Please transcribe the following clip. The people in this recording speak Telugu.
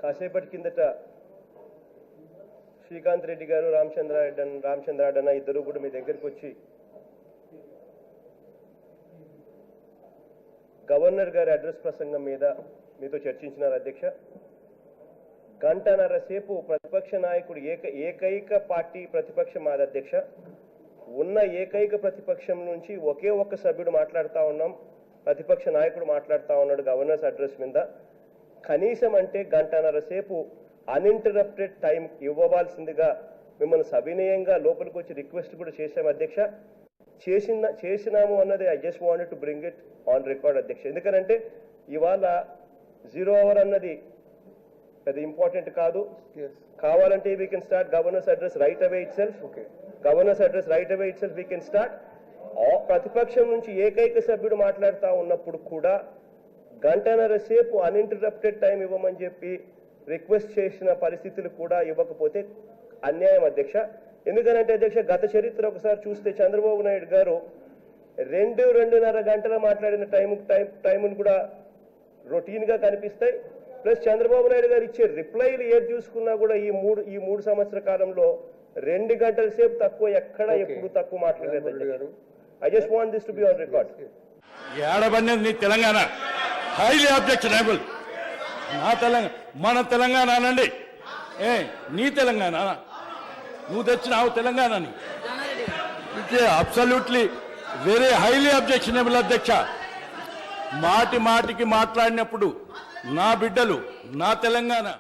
కాసేపటి కిందట శ్రీకాంత్ రెడ్డి గారు రామచంద్రాడన్న ఇద్దరు కూడా మీ దగ్గరికి వచ్చి గవర్నర్ గారి అడ్రస్ ప్రసంగం మీద మీతో చర్చించినారు అధ్యక్ష. గంటన్నర సేపు ప్రతిపక్ష నాయకుడు ఏకైక పార్టీ ప్రతిపక్షం మాది అధ్యక్ష. ఉన్న ఏకైక ప్రతిపక్షం నుంచి ఒకే ఒక్క సభ్యుడు మాట్లాడుతూ ఉన్నాం, ప్రతిపక్ష నాయకుడు మాట్లాడుతూ ఉన్నాడు గవర్నర్స్ అడ్రస్ మీద. కనీసం అంటే గంటన్నర సేపు అన్ఇంటరప్టెడ్ టైం ఇవ్వవలసిందిగా మిమ్మల్ని సవినయంగా లోపలికి వచ్చి రిక్వెస్ట్ కూడా చేశాం అధ్యక్ష. చేసినాము అన్నది I just wanted to bring it on record అధ్యక్ష. ఎందుకంటే ఇవాళ 0 hour అన్నది అది ఇంపార్టెంట్ కాదు. కావాలంటే we can start governors address right away it self. Governors address right away it self we can start. ప్రతిపక్షం నుంచి ఏకైక సభ్యుడు మాట్లాడుతూ ఉన్నప్పుడు కూడా గంటన్నర సేపు అన్ఇంటరప్టెడ్ టైం ఇవ్వమని చెప్పి రిక్వెస్ట్ చేసిన పరిస్థితులు కూడా ఇవ్వకపోతే అన్యాయం అధ్యక్ష. ఎందుకనంటే అధ్యక్ష, గత చరిత్ర ఒకసారి చూస్తే చంద్రబాబు నాయుడు గారు 2-2.5 గంటలు మాట్లాడిన టైమును కూడా రొటీన్గా కనిపిస్తాయి. ప్లస్ చంద్రబాబు నాయుడు గారు ఇచ్చే రిప్లైలు ఏది చూసుకున్నా కూడా ఈ మూడు సంవత్సర కాలంలో 2 గంటల సేపు తక్కువ, ఎక్కడ ఎప్పుడు తక్కువ మాట్లాడలేదు. I just want this to be on record. ఏడబడినది నీ తెలంగాణ, హైలీ అబ్జెక్షనబుల్. నా తెలంగాణ, మన తెలంగాణ అనండి. నీ తెలంగాణ నువ్వు తెచ్చినావు తెలంగాణని. It's absolutely very highly objectionable అధ్యక్ష. మాటికి మాట్లాడినప్పుడు నా బిడ్డలు, నా తెలంగాణ